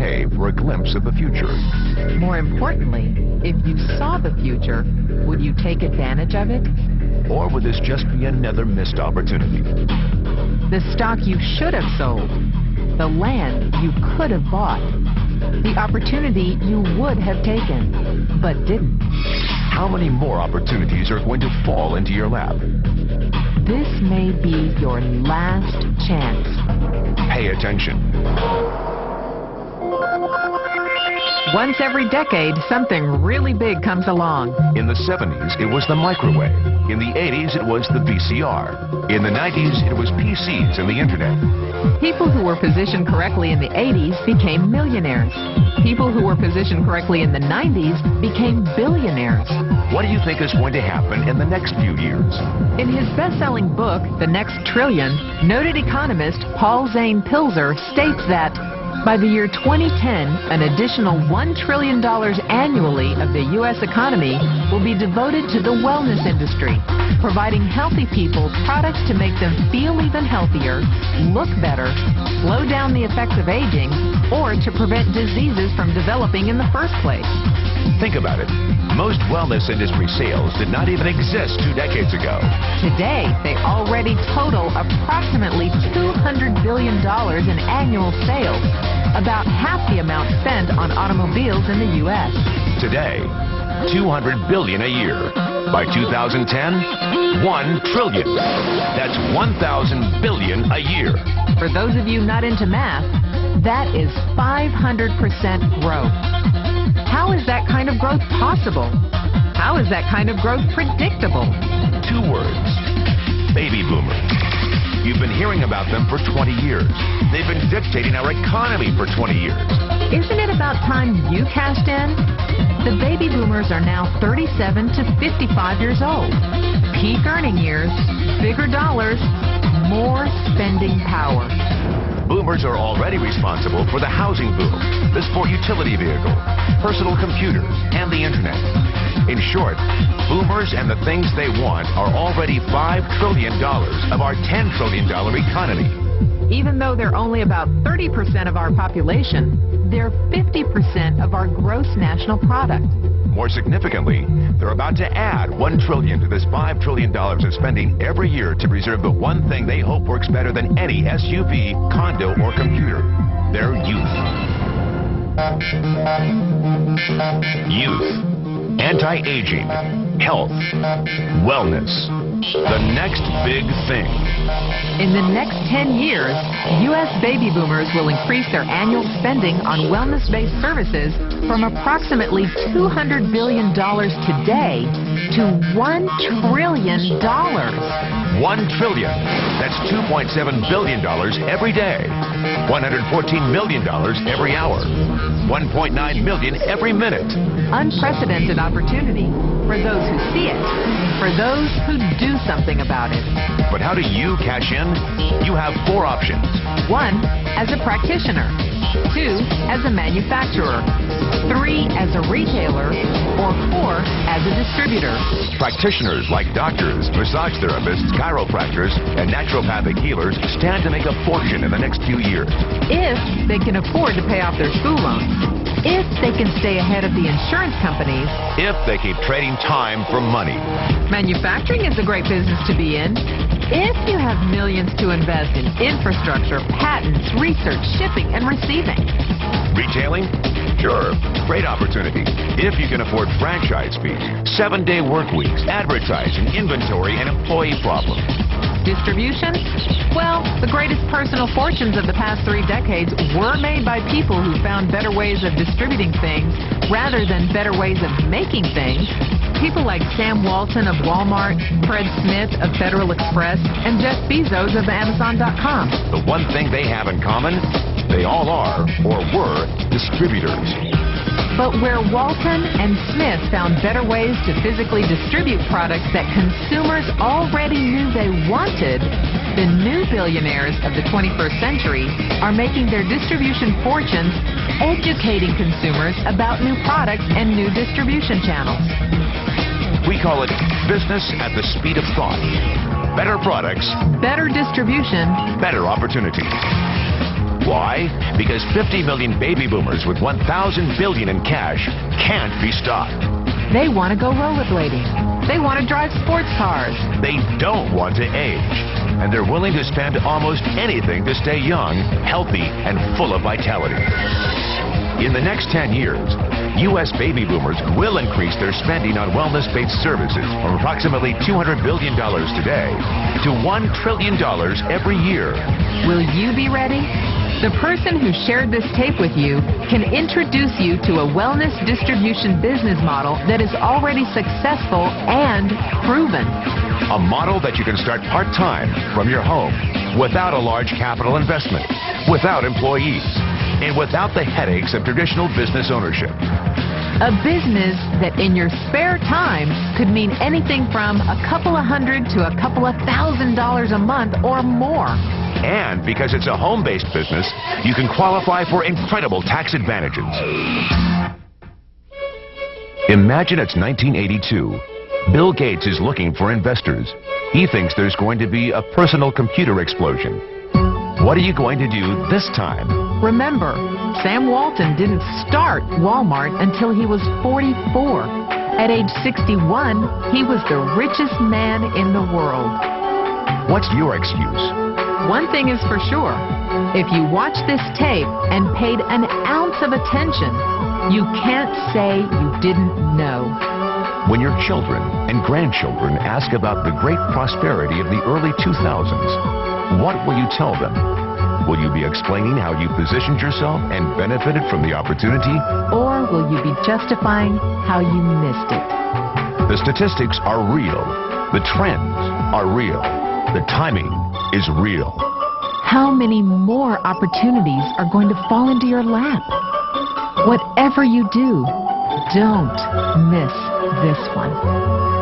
pay for a glimpse of the future? More importantly, if you saw the future, would you take advantage of it? Or would this just be another missed opportunity? The stock you should have sold, the land you could have bought, the opportunity you would have taken, but didn't. How many more opportunities are going to fall into your lap? This may be your last chance. Pay attention. Once every decade, something really big comes along. In the 70s, it was the microwave. In the 80s, it was the VCR. In the 90s, it was PCs and the internet. People who were positioned correctly in the 80s became millionaires. People who were positioned correctly in the 90s became billionaires. What do you think is going to happen in the next few years? In his best-selling book, The Next Trillion, noted economist Paul Zane Pilzer states that by the year 2010, an additional $1 trillion annually of the U.S. economy will be devoted to the wellness industry, providing healthy people products to make them feel even healthier, look better, slow down the effects of aging, or to prevent diseases from developing in the first place. Think about it. Most wellness industry sales did not even exist 2 decades ago. Today, they already total approximately $200 billion in annual sales, about half the amount spent on automobiles in the U.S. Today, $200 billion a year. By 2010, $1 trillion. That's 1,000 billion a year. For those of you not into math, that is 500% growth. How is that kind of growth possible? How is that kind of growth predictable? 2 words. Baby boomers. You've been hearing about them for 20 years. They've been dictating our economy for 20 years. Isn't it about time you cashed in? The baby boomers are now 37 to 55 years old. Peak earning years, bigger dollars, more spending power. Boomers are already responsible for the housing boom, the sport utility vehicle, personal computers, and the internet. In short, boomers and the things they want are already $5 trillion of our $10 trillion economy. Even though they're only about 30% of our population, they're 50% of our gross national product. More significantly, they're about to add $1 trillion to this $5 trillion of spending every year to preserve the one thing they hope works better than any SUV, condo, or computer: their youth. Youth, anti-aging, health, wellness. The next big thing. In the next 10 years, U.S. baby boomers will increase their annual spending on wellness-based services from approximately $200 billion today to $1 trillion. $1 trillion. That's $2.7 billion every day. $114 million every hour. $1.9 million every minute. Unprecedented opportunity for those who see it, for those who do something about it. But how do you cash in? You have 4 options. 1, as a practitioner. 2, as a manufacturer. 3, as a retailer. Or 4, as a distributor. Practitioners like doctors, massage therapists, chiropractors, and naturopathic healers stand to make a fortune in the next few years. If they can afford to pay off their school loans. If they can stay ahead of the insurance companies. If they keep trading time for money. Manufacturing is a great business to be in. If you have millions to invest in infrastructure, patents, research, shipping, and receiving. Retailing? Sure, great opportunity. If you can afford franchise fees, 7-day work weeks, advertising, inventory, and employee problems. Distribution? Well, the greatest personal fortunes of the past 3 decades were made by people who found better ways of distributing things rather than better ways of making things. People like Sam Walton of Walmart, Fred Smith of Federal Express, and Jeff Bezos of Amazon.com. The one thing they have in common, they all are, or were, distributors. But where Walton and Smith found better ways to physically distribute products that consumers already knew they wanted, the new billionaires of the 21st century are making their distribution fortunes educating consumers about new products and new distribution channels. We call it business at the speed of thought. Better products, better distribution, better opportunity. Why? Because 50 million baby boomers with 1,000 billion in cash can't be stopped. They want to go rollerblading. They want to drive sports cars. They don't want to age. And they're willing to spend almost anything to stay young, healthy, and full of vitality. In the next 10 years, U.S. baby boomers will increase their spending on wellness-based services from approximately $200 billion today to $1 trillion every year. Will you be ready? The person who shared this tape with you can introduce you to a wellness distribution business model that is already successful and proven. A model that you can start part-time from your home without a large capital investment, without employees, and without the headaches of traditional business ownership. A business that in your spare time could mean anything from a couple of $100 to a couple of $1,000 a month or more. And because it's a home-based business, you can qualify for incredible tax advantages. Imagine it's 1982. Bill Gates is looking for investors. He thinks there's going to be a personal computer explosion. What are you going to do this time? Remember, Sam Walton didn't start Walmart until he was 44. At age 61, he was the richest man in the world. What's your excuse? One thing is for sure. If you watch this tape and paid an ounce of attention, you can't say you didn't know. When your children and grandchildren ask about the great prosperity of the early 2000s, what will you tell them? Will you be explaining how you positioned yourself and benefited from the opportunity? Or will you be justifying how you missed it? The statistics are real. The trends are real. The timing is real. How many more opportunities are going to fall into your lap? Whatever you do, don't miss this one.